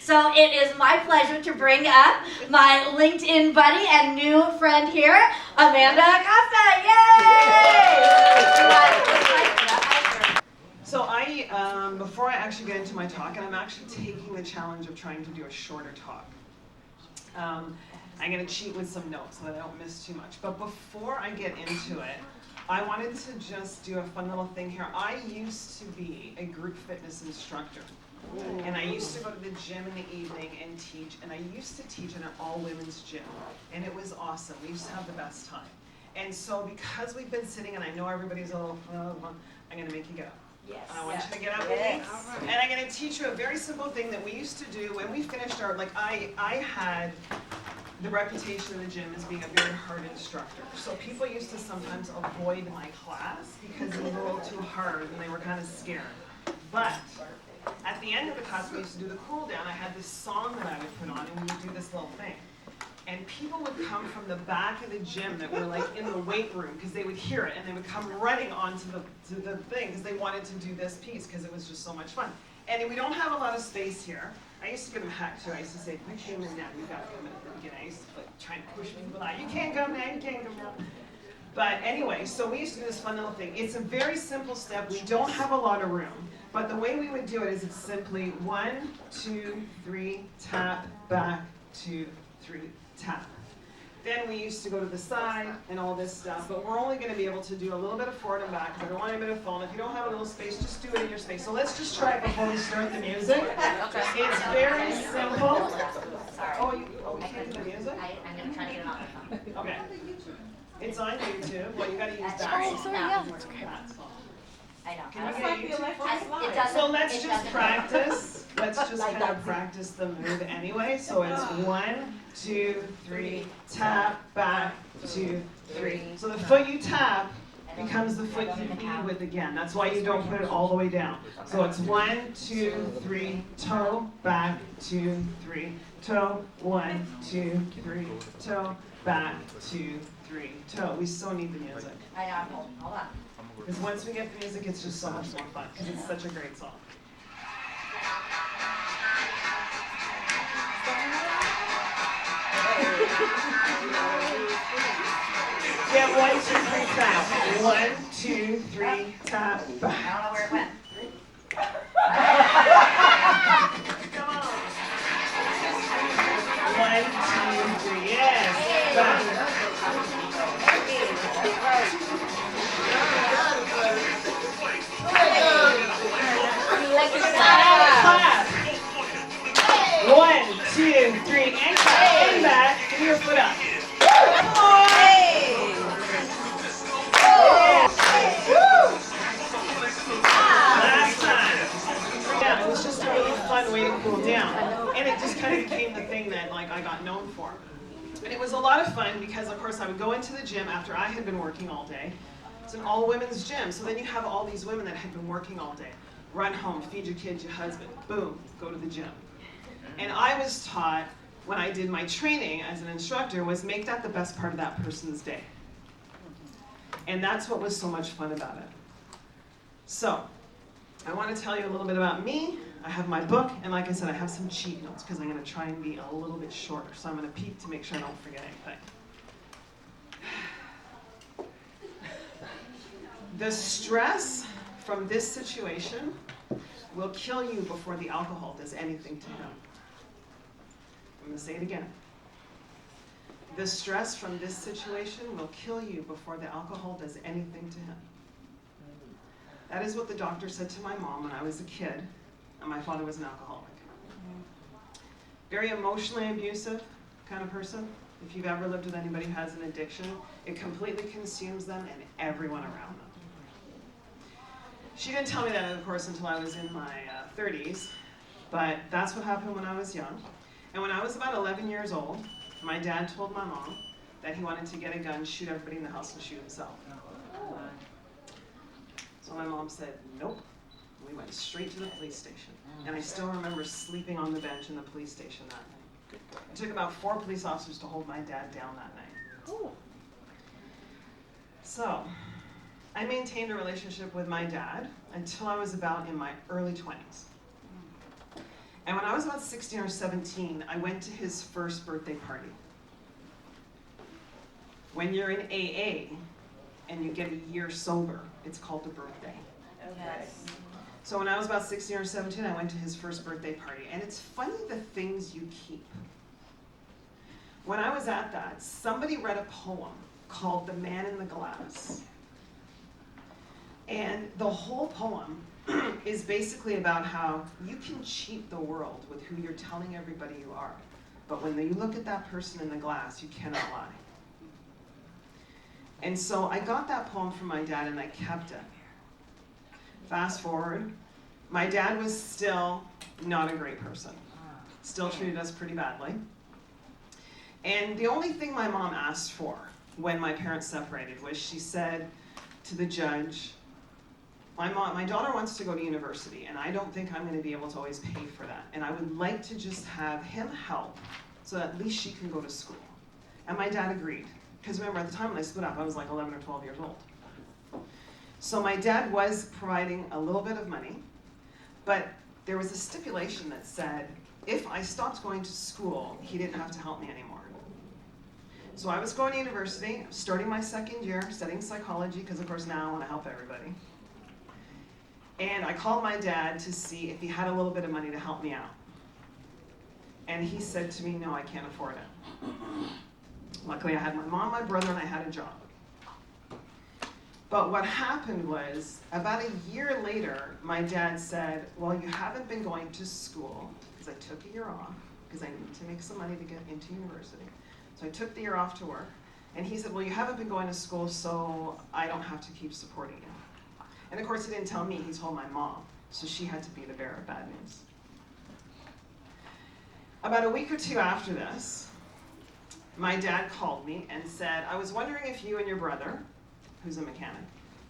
So it is my pleasure to bring up my LinkedIn buddy and new friend here, Amanda DaCosta. Yay! So before I actually get into my talk, and I'm actually taking the challenge of trying to do a shorter talk. I'm going to cheat with some notes so that I don't miss too much. But before I get into it, I wanted to just do a fun little thing here. I used to be a group fitness instructor. And I used to go to the gym in the evening and teach. And I used to teach in an all-women's gym. And it was awesome. We used to have the best time. And so because we've been sitting, and I know everybody's a little, I'm going to make you get up. Yes. I want you to get up with me. And I'm going to teach you a very simple thing that we used to do when we finished our, I had the reputation in the gym as being a very hard instructor. So people used to sometimes avoid my class because it was a little too hard and they were kind of scared. But at the end of the class, we used to do the cool down. I had this song that I would put on and we would do this little thing. And people would come from the back of the gym that were like in the weight room because they would hear it and they would come running onto the thing because they wanted to do this piece because it was just so much fun. And we don't have a lot of space here. I used to give them heck too. I used to say, if you came in now, you've got to come in at the beginning. I used to try and push people out. You can't come now, you can't come now. But anyway, so we used to do this fun little thing. It's a very simple step. We don't have a lot of room. But the way we would do it is it's simply 1, 2, 3, tap, back, 2, 3, tap. Then we used to go to the side and all this stuff, but we're only going to be able to do a little bit of forward and back because I don't want anybody to fall. And if you don't have a little space, just do it in your space. So let's just try it before we start the music. It's very simple. Oh, you can't do the music? I'm going to try to get it on my phone. Okay. It's on YouTube. Well, you got to use that. Oh, sorry, yeah. That song. I know. Can you get YouTube? It doesn't, So let's just practice. Let's just kind of practice the move anyway. So it's 1, 2, 3, tap, back, 2, 3. So the foot you tap becomes the foot you lead with again. That's why you don't put it all the way down. So it's 1, 2, 3, toe, back, 2, 3, toe, 1, 2, 3, toe, back, 2, 3, toe. We so need the music. I know. Hold on. Because once we get the music, it's just so much more fun, because it's such a great song. Yeah, 1, 2, 3, tap. 1, 2, 3, tap, back. I don't know where it went. Come on. 1, 2, 3, yes. Back. Clap. 1, 2, 3, and clap. And back. Give your foot up. Last time. Yeah, it was just a really fun way to cool down. And it just kind of became the thing that I got known for. And it was a lot of fun because, of course, I would go into the gym after I had been working all day. It's an all-women's gym, so then you have all these women that had been working all day. Run home, feed your kids, your husband, boom, go to the gym. And I was taught, when I did my training as an instructor, was make that the best part of that person's day. And that's what was so much fun about it. So, I want to tell you a little bit about me. I have my book, and like I said, I have some cheat notes because I'm going to try and be a little bit shorter. So I'm going to peek to make sure I don't forget anything. The stress from this situation will kill you before the alcohol does anything to him. I'm going to say it again. The stress from this situation will kill you before the alcohol does anything to him. That is what the doctor said to my mom when I was a kid, and my father was an alcoholic. Very emotionally abusive kind of person. If you've ever lived with anybody who has an addiction, it completely consumes them and everyone around them. She didn't tell me that, of course, until I was in my 30s, but that's what happened when I was young. And when I was about 11 years old, my dad told my mom that he wanted to get a gun, shoot everybody in the house, and shoot himself. So my mom said, nope. We went straight to the police station. And I still remember sleeping on the bench in the police station that night. It took about 4 police officers to hold my dad down that night. Ooh. So, I maintained a relationship with my dad until I was about in my early 20s. And when I was about 16 or 17, I went to his first birthday party. When you're in AA and you get a year sober, it's called a birthday. Yes. So when I was about 16 or 17, I went to his first birthday party. And it's funny the things you keep. When I was at that, somebody read a poem called The Man in the Glass. And the whole poem is basically about how you can cheat the world with who you're telling everybody you are. But when you look at that person in the glass, you cannot lie. And so I got that poem from my dad and I kept it. Fast forward, my dad was still not a great person. Still treated us pretty badly. And the only thing my mom asked for when my parents separated was she said to the judge, my daughter wants to go to university and I don't think I'm going to be able to always pay for that. And I would like to just have him help so that at least she can go to school. And my dad agreed. Because remember, at the time when I split up, I was like 11 or 12 years old. So my dad was providing a little bit of money, but there was a stipulation that said, if I stopped going to school, he didn't have to help me anymore. So I was going to university, starting my second year, studying psychology, because of course now I want to help everybody. And I called my dad to see if he had a little bit of money to help me out. And he said to me, no, I can't afford it. Luckily I had my mom, my brother, and I had a job. But what happened was, about a year later, my dad said, well, you haven't been going to school, because I took a year off, because I needed to make some money to get into university. So I took the year off to work. And he said, well, you haven't been going to school, so I don't have to keep supporting you. And of course, he didn't tell me, he told my mom. So she had to be the bearer of bad news. About a week or two after this, my dad called me and said, I was wondering if you and your brother, who's a mechanic,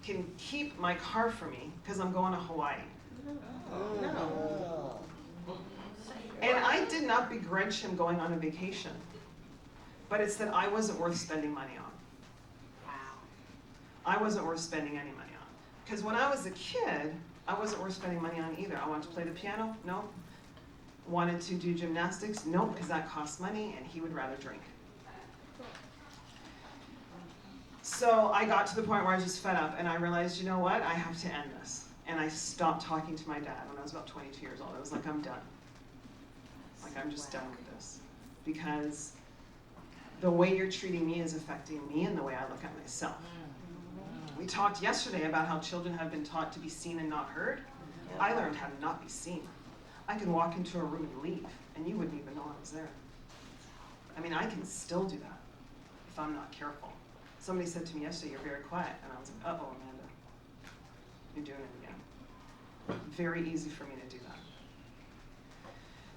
can keep my car for me, because I'm going to Hawaii. No. And I did not begrudge him going on a vacation. But it's that I wasn't worth spending money on. Wow. I wasn't worth spending any money on. Because when I was a kid, I wasn't worth spending money on either. I wanted to play the piano? No. Wanted to do gymnastics? No, because that costs money and he would rather drink. So I got to the point where I was just fed up and I realized, you know what, I have to end this. And I stopped talking to my dad when I was about 22 years old. I was like, I'm done. Like, I'm just done with this. Because the way you're treating me is affecting me and the way I look at myself. We talked yesterday about how children have been taught to be seen and not heard. I learned how to not be seen. I can walk into a room and leave, and you wouldn't even know I was there. I mean, I can still do that if I'm not careful. Somebody said to me yesterday, you're very quiet, and I was like, uh-oh, Amanda, you're doing it again. Very easy for me to do that.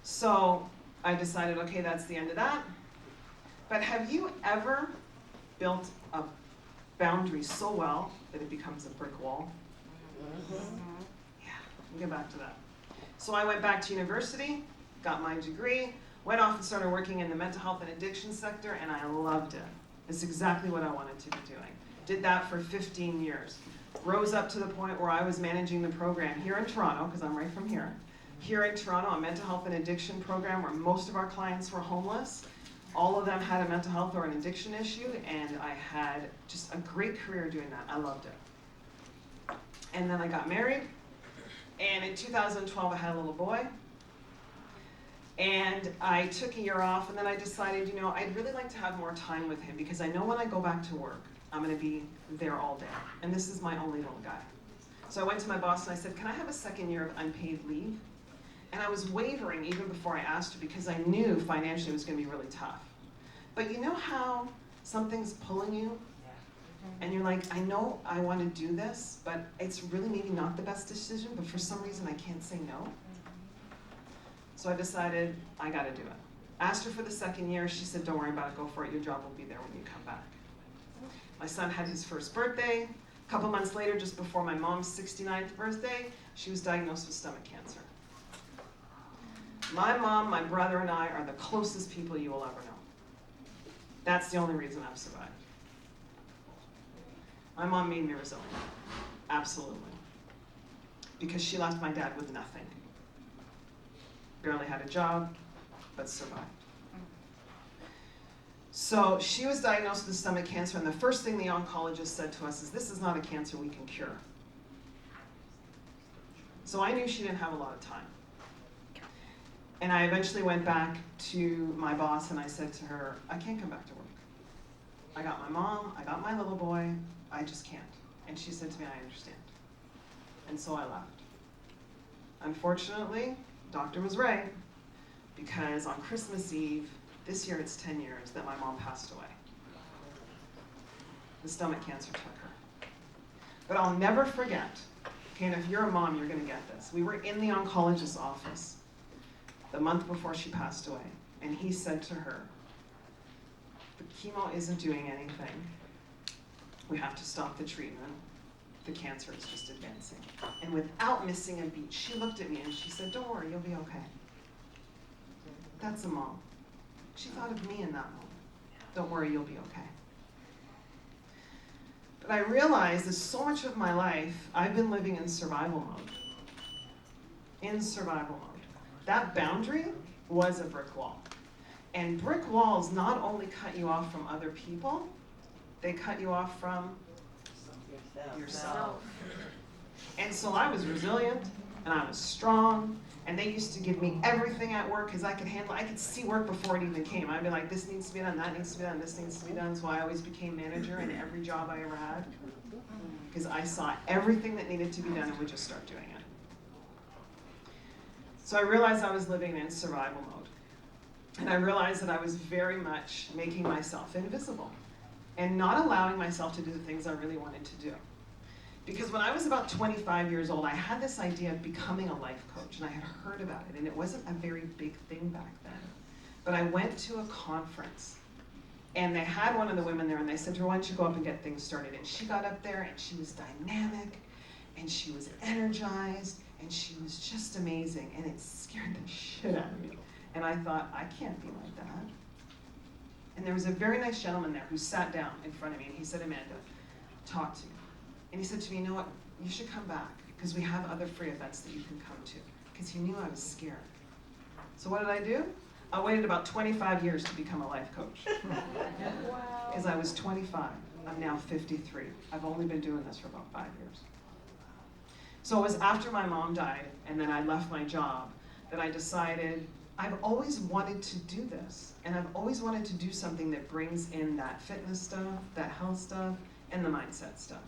So I decided, okay, that's the end of that. But have you ever built a boundary so well that it becomes a brick wall? Yeah, we'll get back to that. So I went back to university, got my degree, went off and started working in the mental health and addiction sector, and I loved it. It's exactly what I wanted to be doing. Did that for 15 years. Rose up to the point where I was managing the program here in Toronto, because I'm right from here. Here in Toronto, a mental health and addiction program where most of our clients were homeless. All of them had a mental health or an addiction issue, and I had just a great career doing that. I loved it. And then I got married, and in 2012 I had a little boy. And I took a year off, and then I decided, you know, I'd really like to have more time with him, because I know when I go back to work, I'm gonna be there all day. And this is my only little guy. So I went to my boss and I said, can I have a second year of unpaid leave? And I was wavering even before I asked her, because I knew financially it was gonna be really tough. But you know how something's pulling you? And you're like, I know I wanna do this, but it's really maybe not the best decision, but for some reason I can't say no. So I decided I gotta do it. Asked her for the second year, she said, don't worry about it, go for it, your job will be there when you come back. My son had his first birthday. A couple months later, just before my mom's 69th birthday, she was diagnosed with stomach cancer. My mom, my brother, and I are the closest people you will ever know. That's the only reason I've survived. My mom made me resilient, absolutely. Because she left my dad with nothing. barely had a job, but survived. So she was diagnosed with stomach cancer, and the first thing the oncologist said to us is, this is not a cancer we can cure. So I knew she didn't have a lot of time. And I eventually went back to my boss and I said to her, I can't come back to work. I got my mom, I got my little boy, I just can't. And she said to me, I understand. And so I left. Unfortunately, the doctor was right, because on Christmas Eve, this year it's 10 years that my mom passed away. The stomach cancer took her. But I'll never forget, okay, and if you're a mom, you're gonna get this. We were in the oncologist's office the month before she passed away, and he said to her, the chemo isn't doing anything. We have to stop the treatment. The cancer is just advancing. And without missing a beat, she looked at me and she said, don't worry, you'll be okay. That's a mom. She thought of me in that moment. Don't worry, you'll be okay. But I realized that so much of my life, I've been living in survival mode. In survival mode. That boundary was a brick wall. And brick walls not only cut you off from other people, they cut you off from yourself. And so I was resilient, and I was strong, and they used to give me everything at work because I could see work before it even came. I'd be like, this needs to be done, that needs to be done, this needs to be done. So I always became manager in every job I ever had because I saw everything that needed to be done and would just start doing it. So I realized I was living in survival mode. And I realized that I was very much making myself invisible and not allowing myself to do the things I really wanted to do. Because when I was about 25 years old, I had this idea of becoming a life coach, and I had heard about it, and it wasn't a very big thing back then. But I went to a conference, and they had one of the women there, and they said to her, why don't you go up and get things started? And she got up there, and she was dynamic, and she was energized, and she was just amazing, and it scared the shit out of me. And I thought, I can't be like that. And there was a very nice gentleman there who sat down in front of me, and he said, Amanda, talk to me. And he said to me, you know what, you should come back, because we have other free events that you can come to. Because he knew I was scared. So what did I do? I waited about 25 years to become a life coach. Because I was 25. I'm now 53. I've only been doing this for about 5 years. So it was after my mom died, and then I left my job, that I decided, I've always wanted to do this. And I've always wanted to do something that brings in that fitness stuff, that health stuff, and the mindset stuff.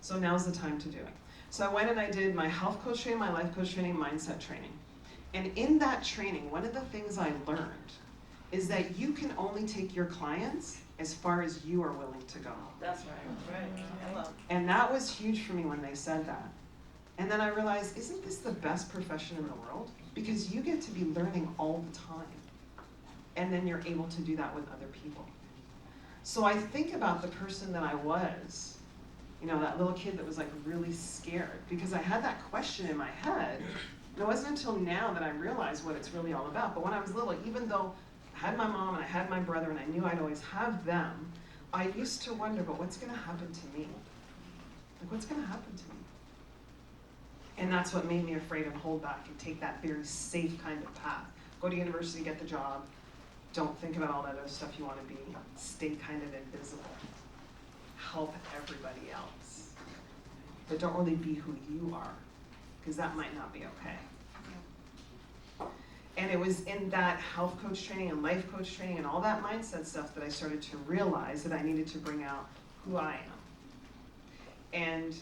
So now's the time to do it. So I went and I did my health coach training, my life coach training, mindset training. And in that training, one of the things I learned is that you can only take your clients as far as you are willing to go. That's right. And that was huge for me when they said that. And then I realized, isn't this the best profession in the world? Because you get to be learning all the time. And then you're able to do that with other people. So I think about the person that I was, you know, that little kid that was like really scared, because I had that question in my head, and it wasn't until now that I realized what it's really all about. But when I was little, even though I had my mom and I had my brother and I knew I'd always have them, I used to wonder, but what's gonna happen to me? Like, what's gonna happen to me? And that's what made me afraid and hold back and take that very safe kind of path. Go to university, get the job, don't think about all that other stuff you wanna be, stay kind of invisible. Help everybody else. But don't really be who you are, because that might not be okay. And it was in that health coach training and life coach training and all that mindset stuff that I started to realize that I needed to bring out who I am. And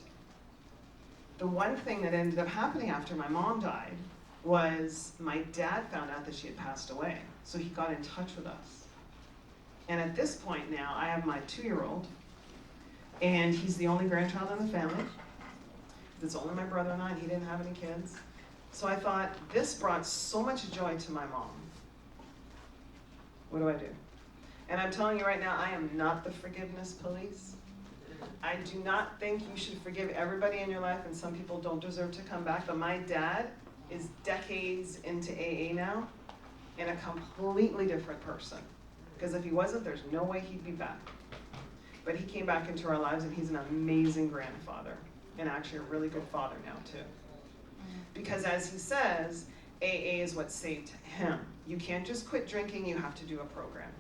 the one thing that ended up happening after my mom died was my dad found out that she had passed away. So he got in touch with us. And at this point now, I have my 2-year-old, and he's the only grandchild in the family. It's only my brother and I, and he didn't have any kids. So I thought, this brought so much joy to my mom. What do I do? And I'm telling you right now, I am not the forgiveness police. I do not think you should forgive everybody in your life, and some people don't deserve to come back, but my dad is decades into AA now, and a completely different person. Because if he wasn't, there's no way he'd be back. But he came back into our lives, and he's an amazing grandfather, and actually a really good father now too. Because as he says, AA is what saved him. You can't just quit drinking, you have to do a program.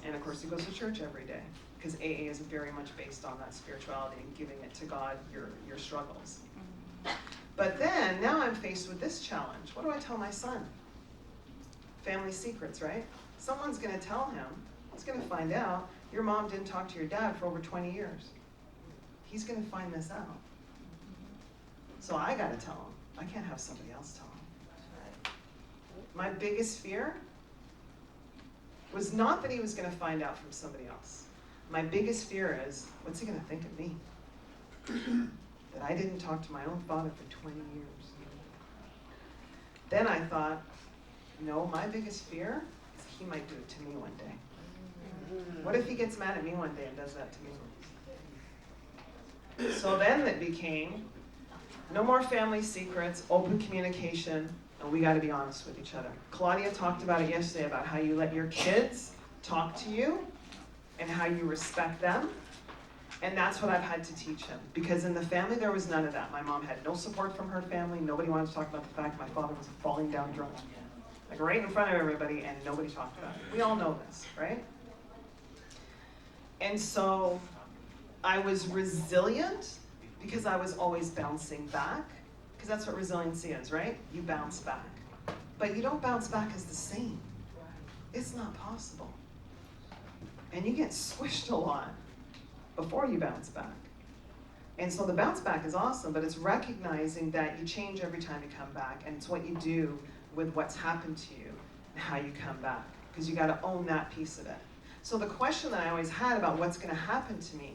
And of course he goes to church every day, because AA is very much based on that spirituality and giving it to God, your struggles. But then, now I'm faced with this challenge. What do I tell my son? Family secrets, right? Someone's going to tell him, he's going to find out, your mom didn't talk to your dad for over 20 years. He's going to find this out. So I got to tell him. I can't have somebody else tell him. My biggest fear was not that he was going to find out from somebody else. My biggest fear is, what's he going to think of me? That I didn't talk to my own father for 20 years. Then I thought, no, my biggest fear is he might do it to me one day. What if he gets mad at me one day and does that to me? So then it became, no more family secrets, open communication, and we got to be honest with each other. Claudia talked about it yesterday, about how you let your kids talk to you and how you respect them. And that's what I've had to teach him. Because in the family, there was none of that. My mom had no support from her family. Nobody wanted to talk about the fact my father was falling down drunk. Like right in front of everybody, and nobody talked about it. We all know this, right? And so I was resilient because I was always bouncing back. Because that's what resiliency is, right? You bounce back. But you don't bounce back as the same. It's not possible. And you get squished a lot before you bounce back. And so the bounce back is awesome, but it's recognizing that you change every time you come back, and it's what you do with what's happened to you and how you come back, because you got to own that piece of it. So the question that I always had about what's going to happen to me,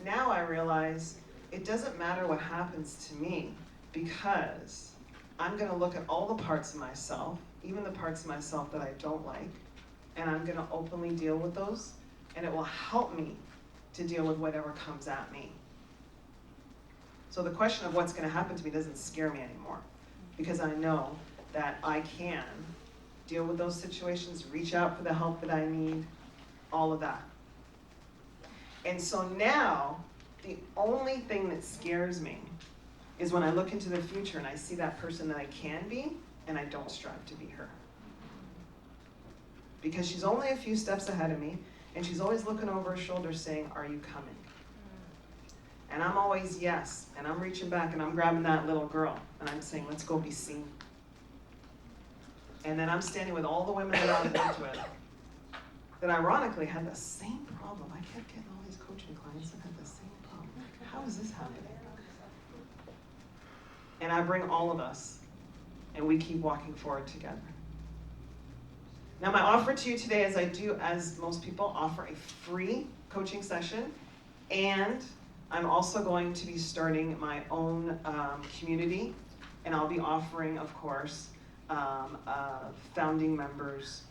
now I realize it doesn't matter what happens to me, because I'm going to look at all the parts of myself, even the parts of myself that I don't like, and I'm going to openly deal with those, and it will help me to deal with whatever comes at me. So the question of what's going to happen to me doesn't scare me anymore, because I know that I can deal with those situations, reach out for the help that I need, all of that. And so now, the only thing that scares me is when I look into the future and I see that person that I can be, and I don't strive to be her. Because she's only a few steps ahead of me, and she's always looking over her shoulder saying, are you coming? And I'm always yes, and I'm reaching back and I'm grabbing that little girl, and I'm saying, let's go be seen. And then I'm standing with all the women that I worked with that ironically had the same problem. I kept getting all these coaching clients that had the same problem. How is this happening? And I bring all of us, and we keep walking forward together. Now my offer to you today is I do, as most people, offer a free coaching session, and I'm also going to be starting my own community, and I'll be offering, of course, a founding members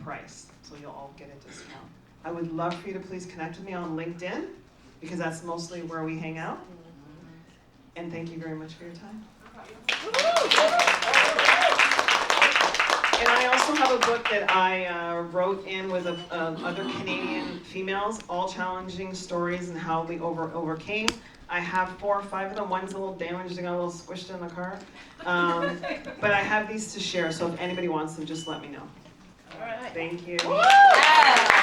price, so you'll all get a discount. I would love for you to please connect with me on LinkedIn, because that's mostly where we hang out. And thank you very much for your time. And I also have a book that I wrote in with other Canadian females, all challenging stories and how we overcame. I have 4 or 5 of them. One's a little damaged, I got a little squished in the car. But I have these to share, so if anybody wants them, just let me know. All right. Thank you. Yeah.